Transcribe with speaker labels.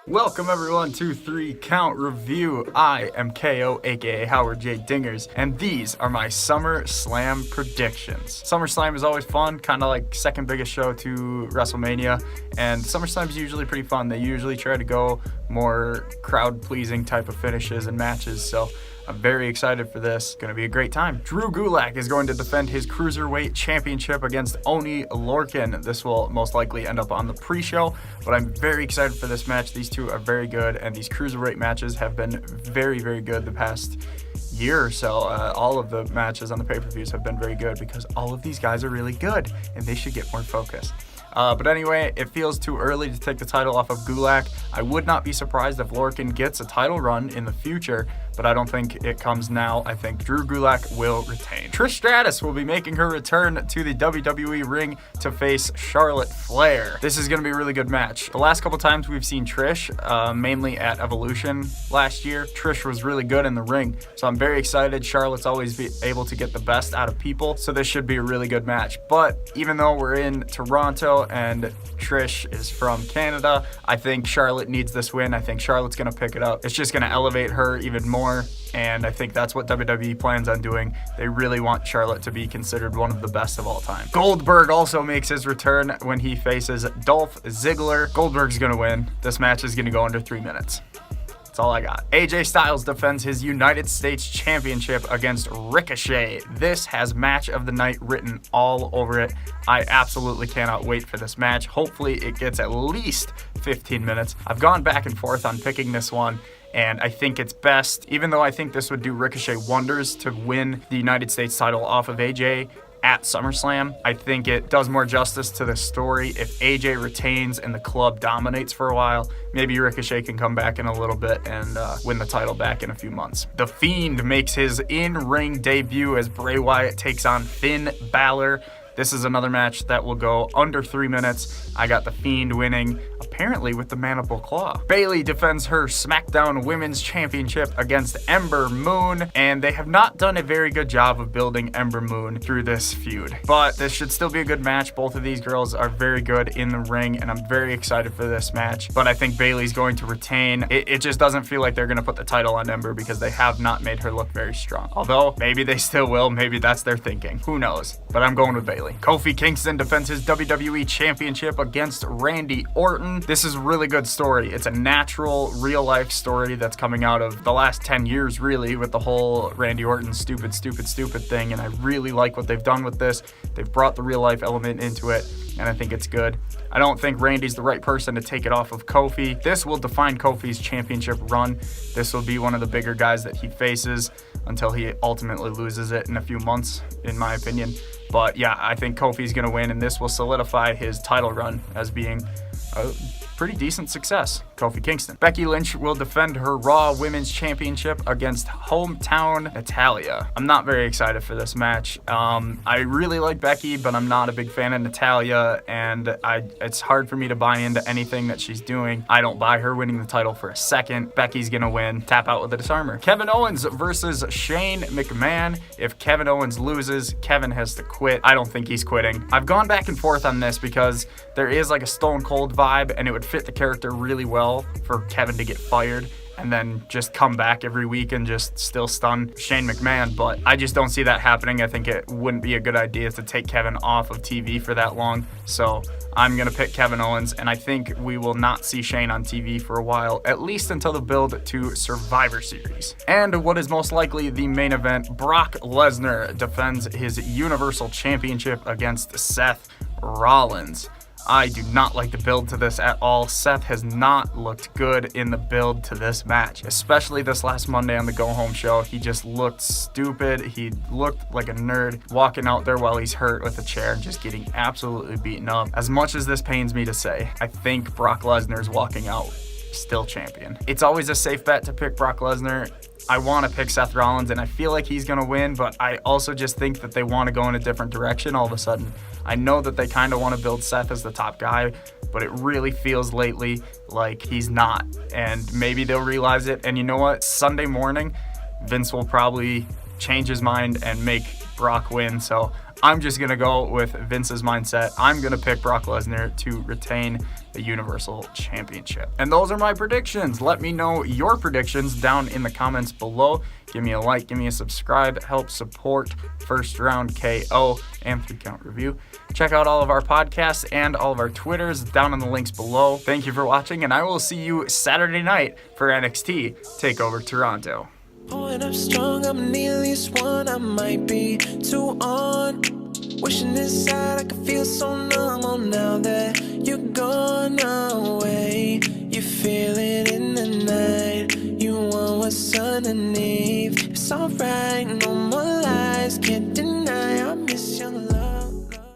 Speaker 1: Welcome everyone to 3 Count Review. I am KO, aka Howard J. Dingers, and these are my Summerslam predictions. Summerslam is always fun, kind of like second biggest show to WrestleMania, and SummerSlam is usually pretty fun. They usually try to go more crowd-pleasing type of finishes and matches, so I'm very excited for this. Going to be a great time. Drew Gulak is going to defend his Cruiserweight Championship against Lorcan. This will most likely end up on the pre-show, but I'm very excited for this match. These two are very good, and these Cruiserweight matches have been very, very good the past year or so. All of the matches on the pay-per-views have been very good because all of these guys are really good, and they should get more focus. But anyway, it feels too early to take the title off of Gulak. I would not be surprised if Lorcan gets a title run in the future, but I don't think it comes now. I think Drew Gulak will retain. Trish Stratus will be making her return to the WWE ring to face Charlotte Flair. This is going to be a really good match. The last couple times we've seen Trish, mainly at Evolution last year, Trish was really good in the ring. So I'm very excited. Charlotte's always able to get the best out of people, so this should be a really good match. But even though we're in Toronto and Trish is from Canada, I think Charlotte needs this win. I think Charlotte's going to pick it up. It's just going to elevate her even more, and I think that's what WWE plans on doing. They really want Charlotte to be considered one of the best of all time. Goldberg also makes his return when he faces Dolph Ziggler. Goldberg's going to win. This match is going to go under 3 minutes. That's all I got. AJ Styles defends his United States Championship against Ricochet. This has match of the night written all over it. I absolutely cannot wait for this match. Hopefully it gets at least 15 minutes. I've gone back and forth on picking this one, and I think it's best, even though I think this would do Ricochet wonders to win the United States title off of AJ at SummerSlam. I think it does more justice to the story if AJ retains and the club dominates for a while. Maybe Ricochet can come back in a little bit and win the title back in a few months. The Fiend makes his in-ring debut as Bray Wyatt takes on Finn Balor. This is another match that will go under 3 minutes. I got The Fiend winning, apparently with the Mandible Claw. Bayley defends her SmackDown Women's Championship against Ember Moon, and they have not done a very good job of building Ember Moon through this feud. But this should still be a good match. Both of these girls are very good in the ring, and I'm very excited for this match. But I think Bayley's going to retain. It just doesn't feel like they're going to put the title on Ember because they have not made her look very strong. Although, maybe they still will. Maybe that's their thinking. Who knows? But I'm going with Bayley. Kofi Kingston defends his WWE Championship against Randy Orton. This is a really good story. It's a natural, real-life story that's coming out of the last 10 years, really, with the whole Randy Orton stupid thing, and I really like what they've done with this. They've brought the real-life element into it, and I think it's good. I don't think Randy's the right person to take it off of Kofi. This will define Kofi's championship run. This will be one of the bigger guys that he faces until he ultimately loses it in a few months, in my opinion. But yeah, I think Kofi's going to win, and this will solidify his title run as being a pretty decent success. Kofi Kingston. Becky Lynch will defend her Raw Women's Championship against hometown Natalya. I'm not very excited for this match. I really like Becky, but I'm not a big fan of Natalya, and it's hard for me to buy into anything that she's doing. I don't buy her winning the title for a second. Becky's gonna win. Tap out with a disarmer. Kevin Owens versus Shane McMahon. If Kevin Owens loses, Kevin has to quit. I don't think he's quitting. I've gone back and forth on this because there is like a Stone Cold vibe, and it would fit the character really well for Kevin to get fired and then just come back every week and just still stun Shane McMahon, but I just don't see that happening. I think it wouldn't be a good idea to take Kevin off of TV for that long, so I'm going to pick Kevin Owens, and I think we will not see Shane on TV for a while, at least until the build to Survivor Series. And what is most likely the main event, Brock Lesnar defends his Universal Championship against Seth Rollins. I do not like the build to this at all. Seth has not looked good in the build to this match, especially this last Monday on the Go Home show. He just looked stupid. He looked like a nerd walking out there while he's hurt with a chair and just getting absolutely beaten up. As much as this pains me to say, I think Brock Lesnar is walking out still champion. It's always a safe bet to pick Brock Lesnar. I want to pick Seth Rollins, and I feel like he's going to win, but I also just think that they want to go in a different direction all of a sudden. I know that they kind of want to build Seth as the top guy, but it really feels lately like he's not, and maybe they'll realize it. And you know what? Sunday morning, Vince will probably change his mind and make Brock win, so I'm just going to go with Vince's mindset. I'm going to pick Brock Lesnar to retain the Universal Championship. And those are my predictions. Let me know your predictions down in the comments below. Give me a like, give me a subscribe, help support First Round KO and 3 Count Review. Check out all of our podcasts and all of our Twitters down in the links below. Thank you for watching, and I will see you Saturday night for NXT TakeOver Toronto.
Speaker 2: Pulling up strong, I'm nearly one, I might be too on. Wishing inside I could feel so numb, oh, now that you're gone now.